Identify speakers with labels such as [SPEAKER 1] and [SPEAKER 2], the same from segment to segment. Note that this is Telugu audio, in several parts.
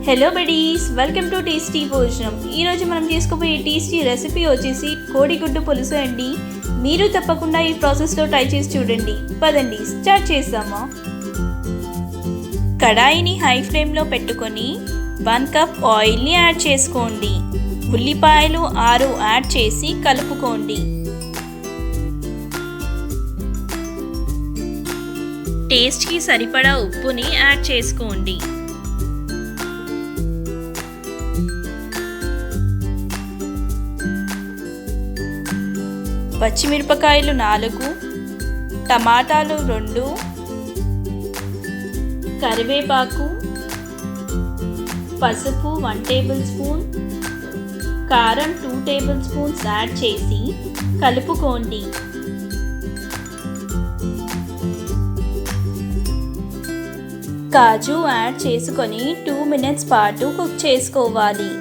[SPEAKER 1] Hello buddies, welcome to tasty భోజనం. ఈరోజు మనం చేసుకోబోయే టేస్టీ రెసిపీ వచ్చేసి కోడిగుడ్డు పులుసు అండి. మీరు తప్పకుండా ఈ ప్రాసెస్లో ట్రై చేసి చూడండి. పదండి స్టార్ట్ చేద్దామా. కడాయిని హై ఫ్లేమ్లో పెట్టుకొని 1 కప్ ఆయిల్ని యాడ్ చేసుకోండి. ఉల్లిపాయలు 6 యాడ్ చేసి కలుపుకోండి. టేస్ట్కి సరిపడా ఉప్పుని యాడ్ చేసుకోండి. పచ్చిమిరపకాయలు 4, టమాటాలు 2, కరివేపాకు, పసుపు 1 టేబుల్ స్పూన్, కారం 2 టేబుల్ స్పూన్స్ యాడ్ చేసి కలుపుకోండి. కాజు యాడ్ చేసుకొని 2 మినిట్స్ పాటు కుక్ చేసుకోవాలి.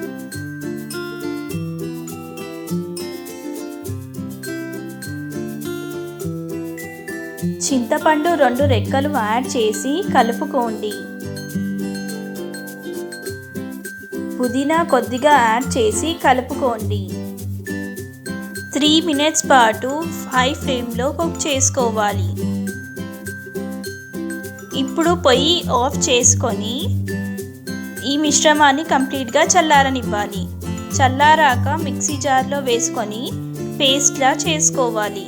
[SPEAKER 1] చింతపండు 2 రెక్కలు యాడ్ చేసి కలుపుకోండి. పుదీనా కొద్దిగా యాడ్ చేసి కలుపుకోండి. 3 మినిట్స్ పాటు హై ఫ్లేమ్లో కుక్ చేసుకోవాలి. ఇప్పుడు పొయ్యి ఆఫ్ చేసుకొని ఈ మిశ్రమాన్ని కంప్లీట్గా చల్లారనివ్వాలి. చల్లారాక మిక్సీ జార్లో వేసుకొని పేస్ట్లా చేసుకోవాలి.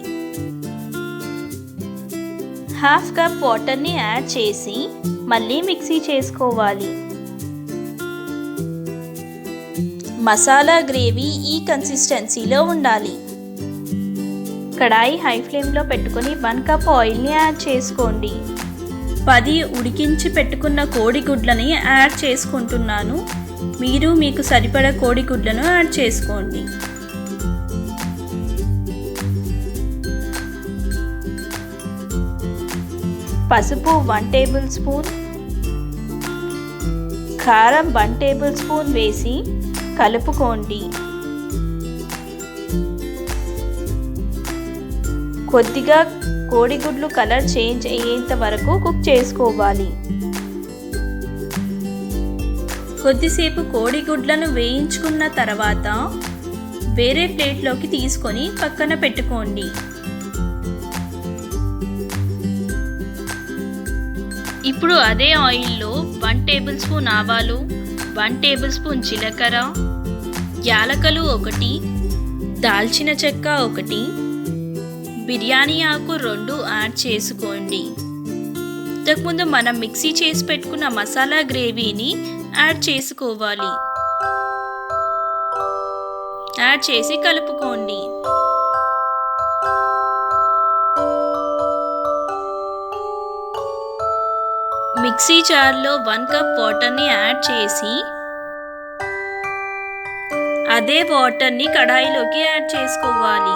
[SPEAKER 1] 1/2 కప్ వాటర్ని యాడ్ చేసి మళ్ళీ మిక్సీ చేసుకోవాలి. మసాలా గ్రేవీ ఈ కన్సిస్టెన్సీలో ఉండాలి. కడాయి హై ఫ్లేమ్లో పెట్టుకొని 1 కప్ ఆయిల్ని యాడ్ చేసుకోండి. 10 ఉడికించి పెట్టుకున్న కోడిగుడ్లని యాడ్ చేసుకుంటున్నాను. మీరు మీకు సరిపడా కోడిగుడ్లను యాడ్ చేసుకోండి. పసుపు 1 టేబుల్ స్పూన్, కారం 1 టేబుల్ స్పూన్ వేసి కలుపుకోండి. కొద్దిగా కోడిగుడ్లు కలర్ చేంజ్ అయ్యేంత వరకు కుక్ చేసుకోవాలి. కొద్దిసేపు కోడిగుడ్లను వేయించుకున్న తర్వాత వేరే ప్లేట్లోకి తీసుకొని పక్కన పెట్టుకోండి. ఇప్పుడు అదే ఆయిల్లో 1 టేబుల్ స్పూన్ ఆవాలు, 1 టేబుల్ స్పూన్ జీలకర్ర, యాలకులు 1, దాల్చిన చెక్క 1, బిర్యానీ ఆకు 2 యాడ్ చేసుకోండి. ఇంతకుముందు మనం మిక్సీ చేసి పెట్టుకున్న మసాలా గ్రేవీని యాడ్ చేసుకోవాలి. యాడ్ చేసి కలుపుకోండి. మిక్సీ జార్లో 1 కప్ వాటర్ని యాడ్ చేసి అదే వాటర్ని కడాయిలోకి యాడ్ చేసుకోవాలి.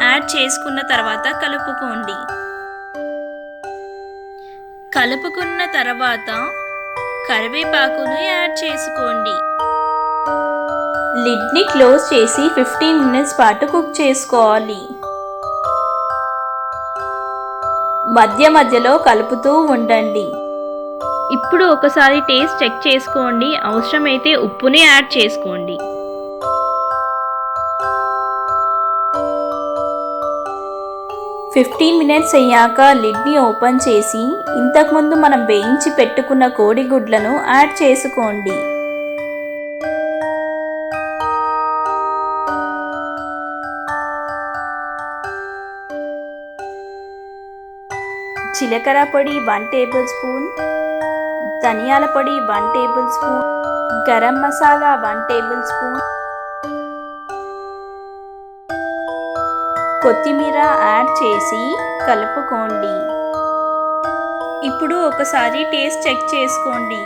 [SPEAKER 1] యాడ్ చేసుకున్న తర్వాత కలుపుకోండి. కలుపుకున్న తర్వాత కరివేపాకును యాడ్ చేసుకోండి. లిడ్ని క్లోజ్ చేసి 15 మినిట్స్ పాటు కుక్ చేసుకోవాలి. మధ్య మధ్యలో కలుపుతూ ఉండండి. ఇప్పుడు ఒకసారి టేస్ట్ చెక్ చేసుకోండి. అవసరమైతే ఉప్పుని యాడ్ చేసుకోండి. మినిట్స్ అయ్యాక లిడ్ని ఓపెన్ చేసి ఇంతకుముందు మనం వేయించి పెట్టుకున్న కోడిగుడ్లను యాడ్ చేసుకోండి. జీలకర్ర పొడి 1 టేబుల్ స్పూన్, ధనియాల పొడి 1 table spoon, garam masala 1 table spoon, కొత్తిమీర యాడ్ చేసి కలుపుకోండి. ఇప్పుడు ఒకసారి టేస్ట్ చెక్ చేసుకోండి.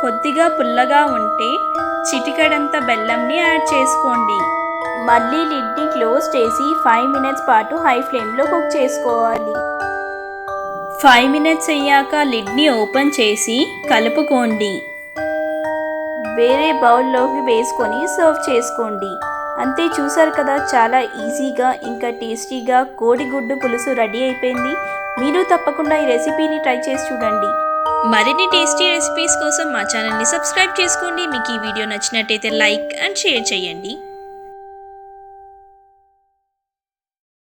[SPEAKER 1] కొద్దిగా పుల్లగా ఉంటే చిటికెడంత బెల్లంని యాడ్ చేసుకోండి. మళ్ళీ లిడ్ని క్లోజ్ చేసి 5 మినిట్స్ పాటు హై ఫ్లేమ్లో కుక్ చేసుకోవాలి. 5 మినిట్స్ అయ్యాక లిడ్ని ఓపెన్ చేసి కలుపుకోండి. వేరే బౌల్లోకి వేసుకొని సర్వ్ చేసుకోండి. అంతే, చూసారు కదా, చాలా ఈజీగా ఇంకా టేస్టీగా కోడిగుడ్డు పులుసు రెడీ అయిపోయింది. మీరు తప్పకుండా ఈ రెసిపీని ట్రై చేసి చూడండి. మరిన్ని టేస్టీ రెసిపీస్ కోసం మా ఛానల్ని సబ్స్క్రైబ్ చేసుకోండి. మీకు ఈ వీడియో నచ్చినట్టయితే లైక్ అండ్ షేర్ చేయండి.